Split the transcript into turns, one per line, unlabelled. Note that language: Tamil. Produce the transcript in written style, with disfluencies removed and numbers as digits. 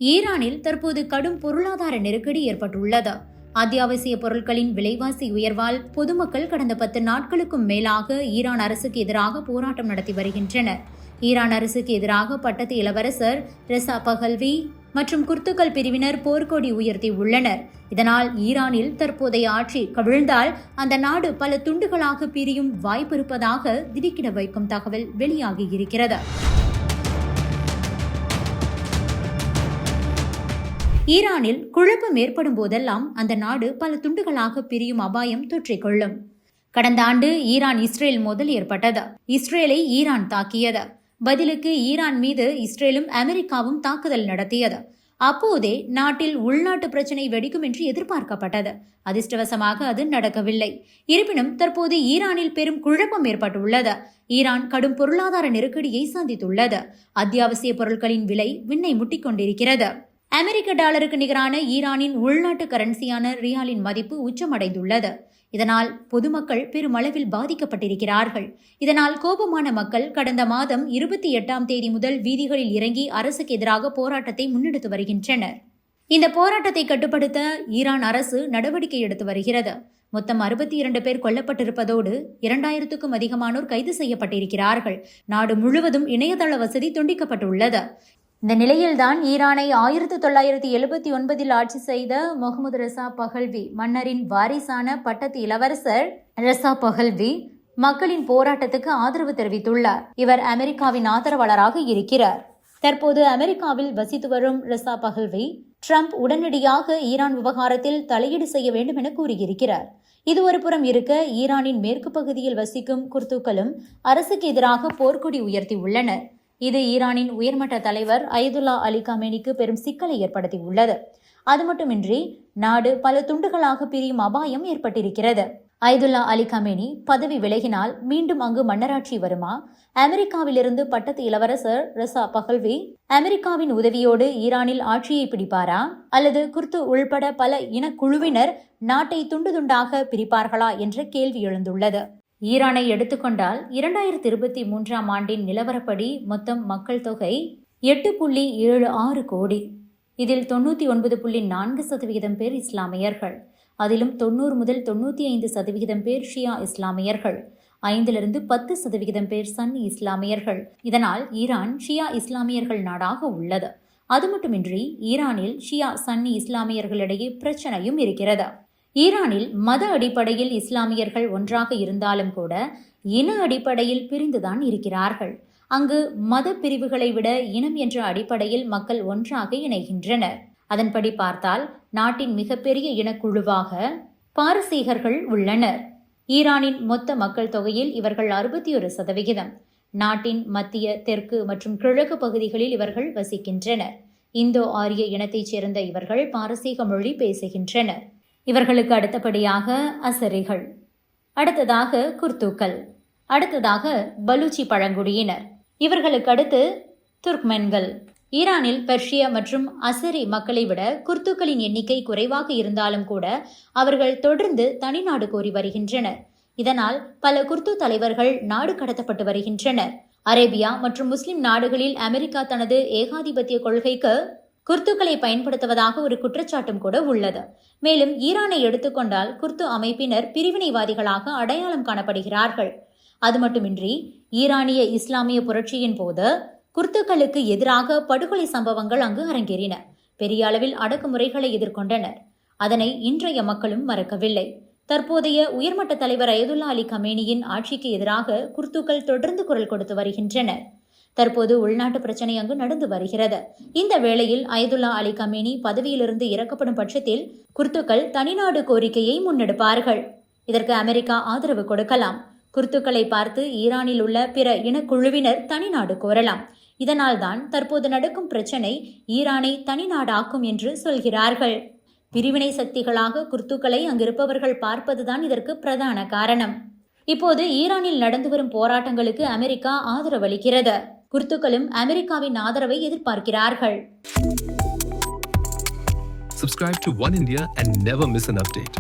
ஈரானில் தற்போது கடும் பொருளாதார நெருக்கடி ஏற்பட்டுள்ளது. அத்தியாவசிய பொருட்களின் விலைவாசி உயர்வால் பொதுமக்கள் கடந்த 10 நாட்களுக்கும் மேலாக ஈரான் அரசுக்கு எதிராக போராட்டம் நடத்தி வருகின்றனர். ஈரான் அரசுக்கு எதிராக பட்டத்து இளவரசர் ரெசா பஹல்வி மற்றும் குர்துகள் பிரிவினர் போர்க்கொடி உயர்த்தி உள்ளனர். இதனால் ஈரானில் தற்போதைய ஆட்சி கவிழ்ந்தால் அந்த நாடு பல துண்டுகளாக பிரியும் வாய்ப்பு இருப்பதாக திடுக்கிட வைக்கும் தகவல் வெளியாகியிருக்கிறது. ஈரானில் குழப்பம் ஏற்படும் போதெல்லாம் அந்த நாடு பல துண்டுகளாக பிரியும் அபாயம் தொற்றிக்கொள்ளும். கடந்த ஆண்டு ஈரான் இஸ்ரேல் மோதல் ஏற்பட்டது. இஸ்ரேலை ஈரான் தாக்கியது. பதிலுக்கு ஈரான் மீது இஸ்ரேலும் அமெரிக்காவும் தாக்குதல் நடத்தியது. அப்போதே நாட்டில் உள்நாட்டு பிரச்சினை வெடிக்கும் என்று எதிர்பார்க்கப்பட்டது. அதிர்ஷ்டவசமாக அது நடக்கவில்லை. இருப்பினும் தற்போது ஈரானில் பெரும் குழப்பம் ஏற்பட்டுள்ளது. ஈரான் கடும் பொருளாதார நெருக்கடியை சந்தித்துள்ளது. அத்தியாவசிய பொருட்களின் விலை விண்ணை முட்டிக்கொண்டிருக்கிறது. அமெரிக்க டாலருக்கு நிகரான ஈரானின் உள்நாட்டு கரன்சியான ரியாலின் மதிப்பு உச்சமடைந்துள்ளது. இதனால் பொதுமக்கள் பெருமளவில் பாதிக்கப்பட்டிருக்கிறார்கள். இதனால் கோபமான மக்கள் கடந்த மாதம் 28ஆம் தேதி முதல் வீதிகளில் இறங்கி அரசுக்கு எதிராக போராட்டத்தை முன்னெடுத்து வருகின்றனர். இந்த போராட்டத்தை கட்டுப்படுத்த ஈரான் அரசு நடவடிக்கை எடுத்து வருகிறது. மொத்தம் 62 பேர் கொல்லப்பட்டிருப்பதோடு 2000க்கும் அதிகமானோர் கைது செய்யப்பட்டிருக்கிறார்கள். நாடு முழுவதும் இணையதள வசதி துண்டிக்கப்பட்டுள்ளது. இந்த நிலையில்தான் ஈரானை 1979 ஆட்சி செய்த முகமது ரெசா பஹல்வி மன்னரின் வாரிசான பட்டத்து இளவரசர் ரெசா பஹல்வி மக்களின் போராட்டத்துக்கு ஆதரவு தெரிவித்துள்ளார். இவர் அமெரிக்காவின் ஆதரவாளராக இருக்கிறார். தற்போது அமெரிக்காவில் வசித்து வரும் ரெசா பஹல்வி ட்ரம்ப் உடனடியாக ஈரான் விவகாரத்தில் தலையீடு செய்ய வேண்டும் என கூறியிருக்கிறார். இது ஒரு புறம் இருக்க, ஈரானின் மேற்கு பகுதியில் வசிக்கும் குர்துக்களும் அரசுக்கு எதிராக போர்க்கொடி உயர்த்தி உள்ளனர். இது ஈரானின் உயர்மட்ட தலைவர் அயதுல்லா அலி கமேனிக்கு பெரும் சிக்கலை ஏற்படுத்தியுள்ளது. அது மட்டுமின்றி நாடு பல துண்டுகளாக பிரியும் அபாயம் ஏற்பட்டிருக்கிறது. அயதுல்லா அலி கமேனி பதவி விலகினால் மீண்டும் அங்கு மன்னராட்சி வருமா? அமெரிக்காவிலிருந்து பட்டத்து இளவரசர் ரெசா பஹல்வி அமெரிக்காவின் உதவியோடு ஈரானில் ஆட்சியை பிடிப்பாரா? அல்லது குர்து உள்பட பல இனக்குழுவினர் நாட்டை துண்டு துண்டாக பிரிப்பார்களா என்ற கேள்வி எழுந்துள்ளது. ஈரானை எடுத்துக்கொண்டால் 2023ஆம் ஆண்டின் நிலவரப்படி மொத்தம் மக்கள் தொகை 8.76 கோடி. இதில் 99.4% பேர் இஸ்லாமியர்கள். அதிலும் 90 முதல் 95% பேர் ஷியா இஸ்லாமியர்கள். 5லிருந்து 10% பேர் சன்னி இஸ்லாமியர்கள். இதனால் ஈரான் ஷியா இஸ்லாமியர்கள் நாடாக உள்ளது. அது மட்டுமின்றி ஈரானில் ஷியா சன்னி இஸ்லாமியர்களிடையே பிரச்சனையும் இருக்கிறது. ஈரானில் மத அடிப்படையில் இஸ்லாமியர்கள் ஒன்றாக இருந்தாலும் கூட இன அடிப்படையில் பிரிந்துதான் இருக்கிறார்கள். அங்கு மத பிரிவுகளை விட இனம் என்ற அடிப்படையில் மக்கள் ஒன்றாக இணைகின்றனர். அதன்படி பார்த்தால் நாட்டின் மிகப்பெரிய இனக்குழுவாக பாரசீகர்கள் உள்ளனர். ஈரானின் மொத்த மக்கள் தொகையில் இவர்கள் 61%. நாட்டின் மத்திய, தெற்கு மற்றும் கிழக்கு பகுதிகளில் இவர்கள் வசிக்கின்றனர். இந்தோ ஆரிய இனத்தைச் சேர்ந்த இவர்கள் பாரசீக மொழி பேசுகின்றனர். இவர்களுக்கு அடுத்தபடியாக அசரிகள், அடுத்ததாக குர்துக்கள், அடுத்ததாக பலூச்சி பழங்குடியினர், இவர்களுக்கு அடுத்து துர்க்மென்கள். ஈரானில் பெர்ஷிய மற்றும் அசரி மக்களை விட குர்துக்களின் எண்ணிக்கை குறைவாக இருந்தாலும் கூட அவர்கள் தொடர்ந்து தனிநாடு கோரி வருகின்றனர். இதனால் பல குர்து தலைவர்கள் நாடு கடத்தப்பட்டு வருகின்றனர். அரேபியா மற்றும் முஸ்லிம் நாடுகளில் அமெரிக்கா தனது ஏகாதிபத்திய கொள்கைக்கு குர்துக்களை பயன்படுத்துவதாக ஒரு குற்றச்சாட்டும் கூட உள்ளது. மேலும் ஈரானை எடுத்துக்கொண்டால் குர்து அமைப்பினர் பிரிவினைவாதிகளாக அடையாளம் காணப்படுகிறார்கள். அது மட்டுமின்றி ஈரானிய இஸ்லாமிய புரட்சியின் போது குர்துக்களுக்கு எதிராக படுகொலை சம்பவங்கள் அங்கு அரங்கேறின. பெரிய அளவில் அடக்குமுறைகளை எதிர்கொண்டனர். அதனை இன்றைய மக்களும் மறக்கவில்லை. தற்போதைய உயர்மட்ட தலைவர் அயதுல்லா அலி கமேனியின் ஆட்சிக்கு எதிராக குர்துக்கள் தொடர்ந்து குரல் கொடுத்து வருகின்றனர். தற்போது உள்நாட்டு பிரச்சனை அங்கு நடந்து வருகிறது. இந்த வேளையில் அயதுல்லா அலி கமேனி பதவியிலிருந்து இறக்கப்படும் பட்சத்தில் குர்துக்கள் தனிநாடு கோரிக்கையை முன்னெடுப்பார்கள். இதற்கு அமெரிக்கா ஆதரவு கொடுக்கலாம். குர்துக்களை பார்த்து ஈரானில் உள்ள பிற இனக்குழுவினர் தனிநாடு கோரலாம். இதனால்தான் தற்போது நடக்கும் பிரச்சனை ஈரானை தனிநாடாக்கும் என்று சொல்கிறார்கள். பிரிவினை சக்திகளாக குர்துக்களை அங்கிருப்பவர்கள் பார்ப்பதுதான் இதற்கு பிரதான காரணம். இப்போது ஈரானில் நடந்து வரும் போராட்டங்களுக்கு அமெரிக்கா ஆதரவளிக்கிறது. குர்துக்களும் அமெரிக்காவின் ஆதரவை எதிர்பார்க்கிறார்கள்.
Subscribe to One India and never miss an update.